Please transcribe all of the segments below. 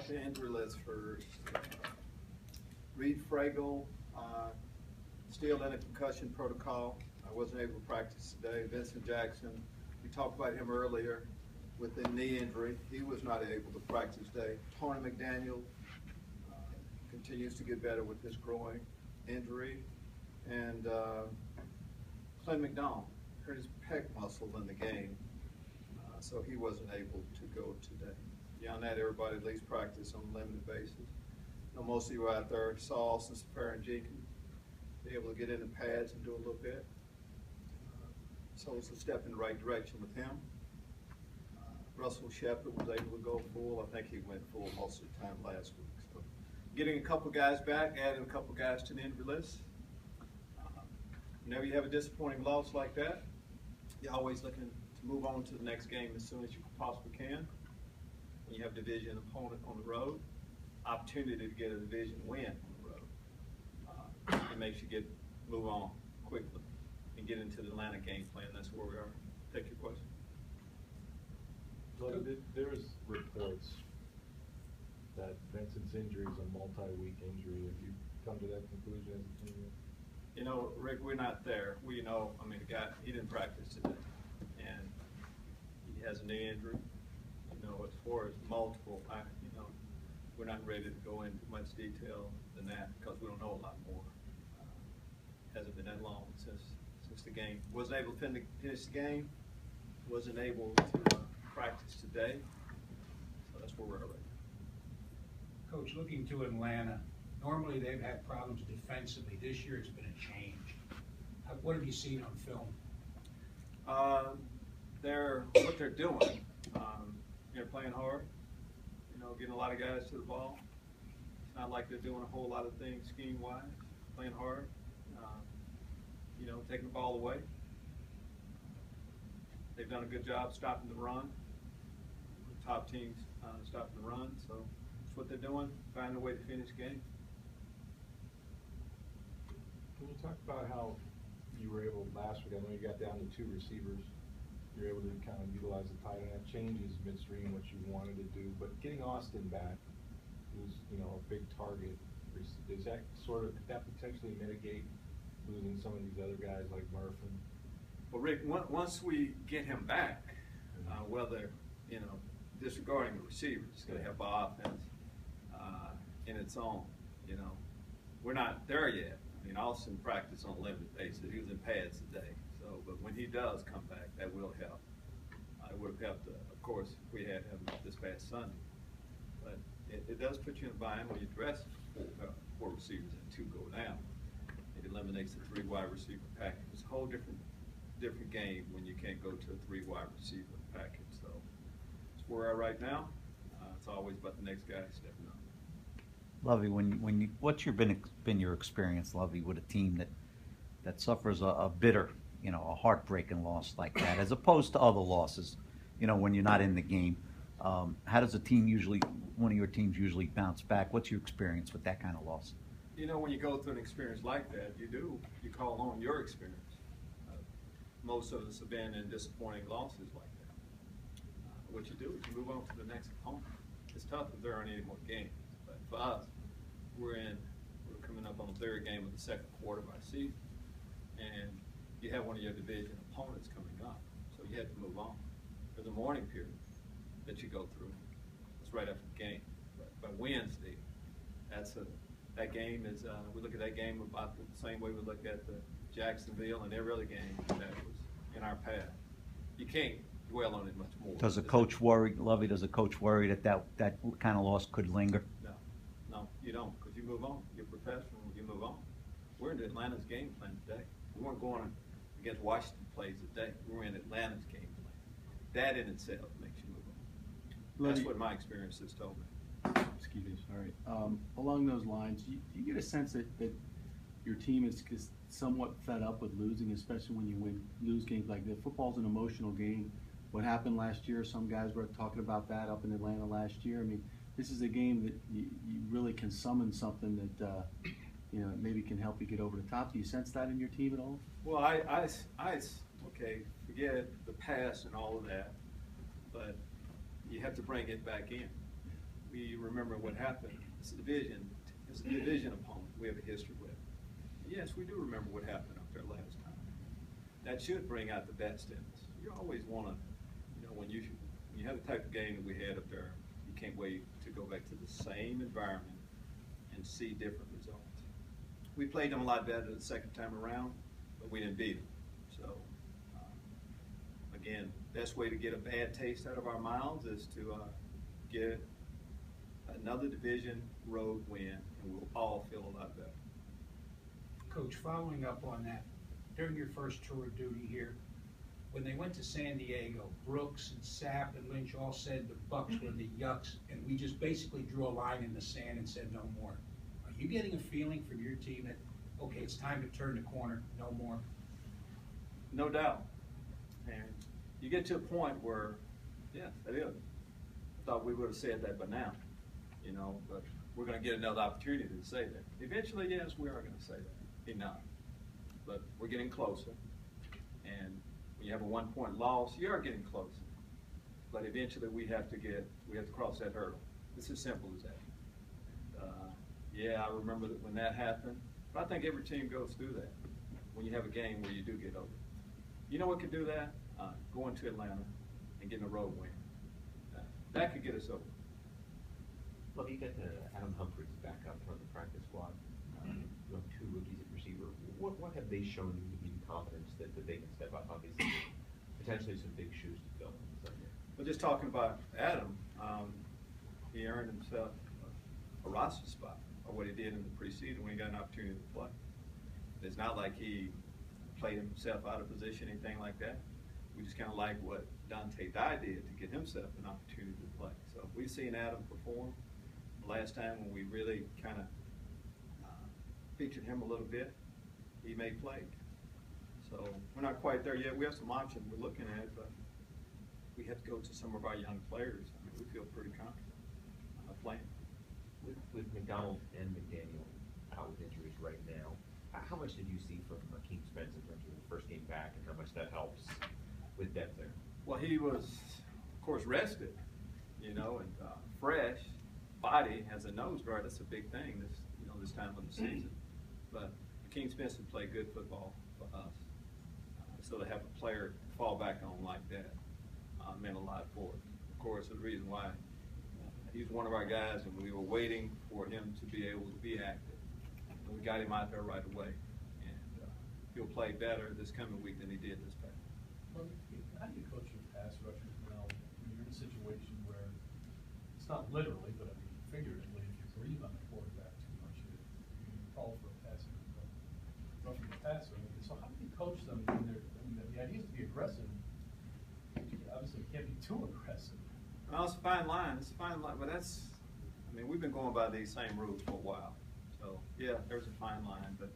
about the injury list first. Reed Fragel, still in a concussion protocol. I wasn't able to practice today. Vincent Jackson, we talked about him earlier with the knee injury. He was not able to practice today. Tony McDaniel continues to get better with his groin injury. And Clint McDonald hurt his pec muscle in the game, so he wasn't able to go today. Beyond that, everybody at least practice on a limited basis. Most of you out there saw Austin and Jenkins be able to get in the pads and do a little bit. So it's a step in the right direction with him. Russell Shepard was able to go full. I think he went full most of the time last week. So getting a couple guys back, adding a couple guys to the injury list. Whenever you have a disappointing loss like that, you're always looking to move on to the next game as soon as you possibly can. When you have a division opponent on the road, opportunity to get a division win on the road, it makes you move on quickly and get into the Atlanta game plan. That's where we are. Take your question. Well, there's reports that Vincent's injury is a multi-week injury. Have you come to that conclusion as a team? You know, Rick, we're not there. We know, I mean, the guy, he didn't practice today, and he has a knee injury. You know, as far as multiple, we're not ready to go into much detail than that because we don't know a lot more. Hasn't been that long since the game. Wasn't able to finish the game. Wasn't able to practice today. So that's where we're at right now. Coach, looking to Atlanta, normally they've had problems defensively. This year it's been a change. What have you seen on film? What they're doing. They're playing hard. Getting a lot of guys to the ball. It's not like they're doing a whole lot of things scheme-wise. Playing hard. Taking the ball away. They've done a good job stopping the run. The top teams stopping the run. So that's what they're doing. Finding a way to finish the game. Can you talk about how you were able last week? I know you got down to 2 receivers. You're able to kind of utilize the tight end. That changes midstream what you wanted to do. But getting Austin back, who's a big target, does that could that potentially mitigate losing some of these other guys like Murphy? Well, Rick, once we get him back, whether disregarding the receivers, it's going to help our offense in its own. We're not there yet. I mean, Austin practiced on a limited basis. He was in pads today. But when he does come back, that will help. It would have helped, of course, if we had him this past Sunday. But it does put you in a bind when you dress 4 receivers and 2 go down. It eliminates the 3 wide receiver package. It's a whole different game when you can't go to a 3 wide receiver package. So it's where we are right now. It's always about the next guy stepping up. Lovie, what's been your experience, Lovie, with a team that suffers a bitter, a heartbreaking loss like that, as opposed to other losses, when you're not in the game? How does one of your teams usually bounce back? What's your experience with that kind of loss? When you go through an experience like that, you call on your experience. Most of us have been in disappointing losses like that. What you do is you move on to the next opponent. It's tough if there aren't any more games, but for us, we're coming up on the 3rd game of the 2nd quarter of our season, and you have one of your division opponents coming up, so you have to move on. There's a mourning period that you go through. It's right after the game. But by Wednesday, that game is, we look at that game about the same way we look at the Jacksonville and every other game that was in our path. You can't dwell on it much more. Does a coach worry, Lovie, that kind of loss could linger? No, you don't, because you move on. You're professional, you move on. We're in Atlanta's game plan today. We weren't going against Washington plays today. We're in Atlanta's game plan. That in itself makes you move on. That's what my experience has told me. Excuse me, sorry. Along those lines, do you get a sense that your team is somewhat fed up with losing, especially when you lose games like this? Football's an emotional game. What happened last year, some guys were talking about that up in Atlanta last year. I mean, this is a game that you really can summon something that maybe can help you get over the top. Do you sense that in your team at all? Well, okay, forget the past and all of that, but you have to bring it back in. we remember what happened. It's a division opponent we have a history with. Yes, we do remember what happened up there last time. That should bring out the best in us. You always want to, when you have the type of game that we had up there, you can't wait to go back to the same environment and see different results. We played them a lot better the second time around, but we didn't beat them. So, again, best way to get a bad taste out of our mouths is to get another division road win, and we'll all feel a lot better. Coach, following up on that, during your first tour of duty here, when they went to San Diego, Brooks and Sapp and Lynch all said the Bucs were the yucks, and we just basically drew a line in the sand and said no more. Are you getting a feeling from your team that, okay, it's time to turn the corner, no more? No doubt. And you get to a point where, yeah, that is. I thought we would have said that by now, but we're going to get another opportunity to say that. Eventually, yes, we are going to say that. Enough. But we're getting closer. And when you have a 1-point loss, you are getting closer. But eventually, we have to cross that hurdle. It's as simple as that. Yeah, I remember that when that happened. But I think every team goes through that when you have a game where you do get over. You know what could do that? Going to Atlanta and getting a road win. That could get us over. Well, you got Adam Humphries back up from the practice squad. You have 2 rookies at receiver. What have they shown you to give you confidence that they can step up? Obviously, potentially some big shoes to fill. Well, just talking about Adam, he earned himself a roster spot, or what he did in the preseason when he got an opportunity to play. It's not like he played himself out of position, anything like that. We just kind of like what Dante Dye did to get himself an opportunity to play. So we've seen Adam perform. The last time when we really kind of featured him a little bit, he made plays. So we're not quite there yet. We have some options we're looking at, but we have to go to some of our young players. I mean, we feel pretty confident playing. With McDonald and McDaniel out with injuries right now, how much did you see from Akeem Spence in terms of the first game back, and how much that helps with depth there? Well, he was, of course, rested, and fresh. Body has a nose guard. That's a big thing this time of the season. But Akeem Spence would play good football for us. So to have a player fall back on like that meant a lot for us. Of course, the reason why he's one of our guys, and we were waiting for him to be able to be active. And we got him out there right away. And he'll play better this coming week than he did this past. Well, how do you coach your pass rushers now when you're in a situation where it's not literally, but I mean figuratively, if you breathe on the quarterback too much, you call for a passing, roughing the passer. So how do you coach them when they're? I mean, the idea is to be aggressive. Obviously, you can't be too aggressive. Well, it's a fine line. It's a fine line, but we've been going by these same rules for a while. So yeah, there's a fine line, but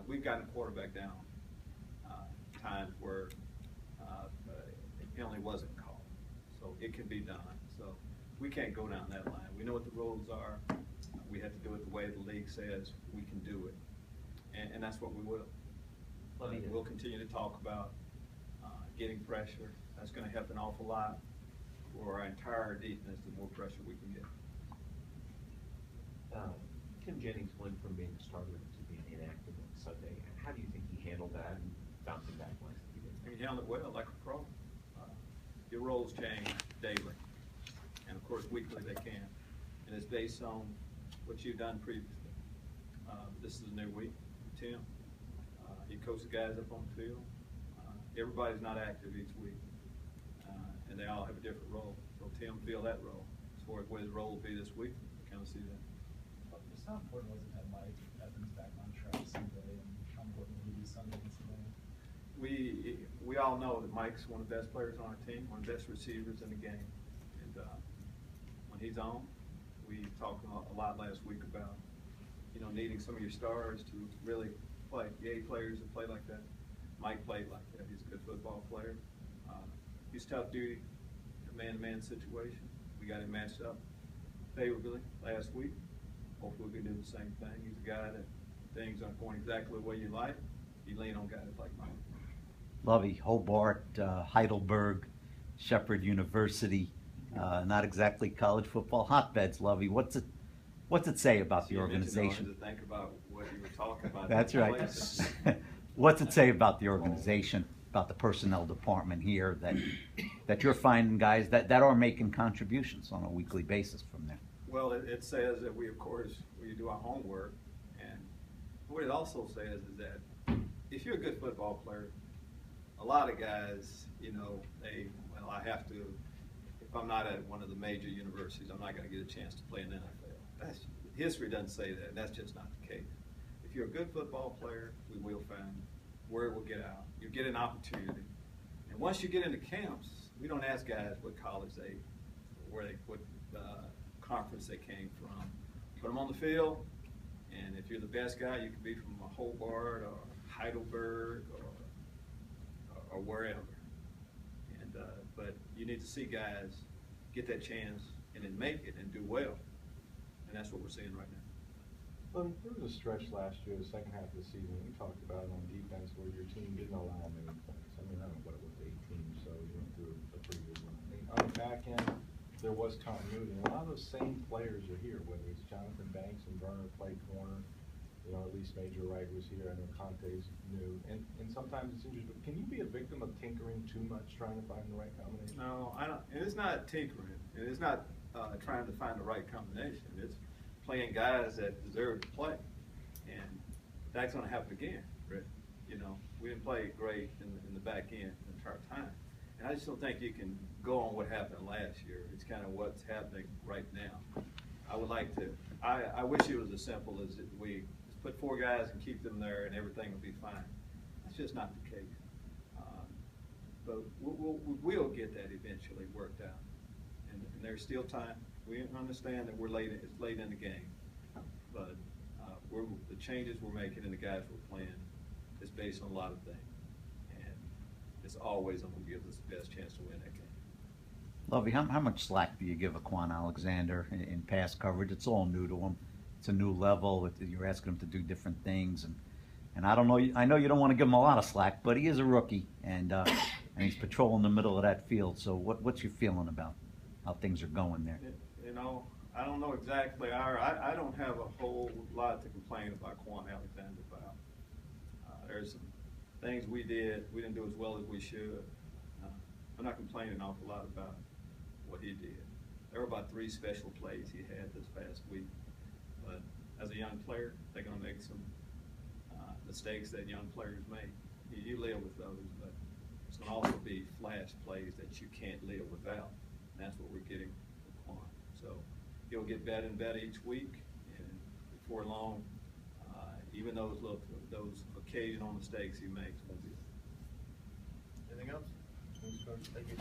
we've gotten the quarterback down times where the penalty wasn't called. So it can be done. So we can't go down that line. We know what the rules are. We have to do it the way the league says we can do it. And that's what we will. We'll continue to talk about getting pressure. That's going to help an awful lot for our entire defense, the more pressure we can get. Tim Jennings went from being a starter to being inactive on Sunday. How do you think he handled that and bouncing back last week? He handled it well, like a pro. Your roles change daily, and of course weekly they can, and it's based on what you've done previously. This is a new week, Tim. He coached the guys up on the field. Everybody's not active each week, and they all have a different role. So Tim filled that role. As far as what his role will be this week, I kind of see that. Just how important was it to have Mike Evans back on track Sunday, and how important will he be Sunday and Sunday? We all know that Mike's one of the best players on our team, one of the best receivers in the game. And when he's on, we talked a lot last week about, needing some of your stars to really play. The players that play like that. Mike played like that. He's a good football player. He's tough duty, a man-to-man situation. We got him matched up favorably last week. Hopefully we can do the same thing. He's a guy that things aren't going exactly the way you like. You lean on guys like Mike. Lovie, Hobart, Heidelberg, Shepherd University. Not exactly college football hotbeds, Lovey. What's it say about the You mentioned organization? I had to think about what you were talking about. That's right. What's it say about the organization, about the personnel department here, that you're finding guys that are making contributions on a weekly basis from there? Well, it says that we, of course, we do our homework, and what it also says is that if you're a good football player, a lot of guys, well, I have to, if I'm not at one of the major universities, I'm not going to get a chance to play in the NFL. History doesn't say that. That's just not the case. If you're a good football player, we will find word will get out. You get an opportunity, and once you get into camps, we don't ask guys what college what conference they came from. Put them on the field, and if you're the best guy, you can be from Hobart or Heidelberg or wherever. And but you need to see guys get that chance and then make it and do well, and that's what we're seeing right now. Well, there was a stretch last year, the second half of the season, we talked about it on defense, where your team didn't allow many points. I mean, I don't know what it was, 18, so you went through a pretty good run. I mean, on the back end, there was continuity, and a lot of those same players are here, whether it's Jonathan Banks and Burner played corner, at least Major Wright was here, I know Conte's new, and sometimes it's interesting, but can you be a victim of tinkering too much, trying to find the right combination? No, I don't, and it's not tinkering, and it's not trying to find the right combination. It's playing guys that deserve to play, and that's going to happen again, Rick. We didn't play great in the back end the entire time, and I just don't think you can go on what happened last year. It's kind of what's happening right now. I would like to. I wish it was as simple as we just put 4 guys and keep them there, and everything will be fine. That's just not the case. But we'll get that eventually worked out, and there's still time. We understand that it's late in the game, but the changes we're making and the guys we're playing is based on a lot of things, and it's always going to give us the best chance to win that game. Lovey, how much slack do you give Quan Alexander in pass coverage? It's all new to him. It's a new level. You're asking him to do different things, and I don't know. I know you don't want to give him a lot of slack, but he is a rookie, and he's patrolling the middle of that field. So what's your feeling about how things are going there? I don't know exactly. I don't have a whole lot to complain about Quan Alexander about. There's some things we didn't do as well as we should. I'm not complaining an awful lot about what he did. There were about 3 special plays he had this past week. But as a young player, they're going to make some mistakes that young players make. You live with those, but there's going to also be flash plays that you can't live without. And that's what we're getting with Quan. So he'll get better and better each week, and before long, even those occasional mistakes he makes will be. Anything else? Thank you.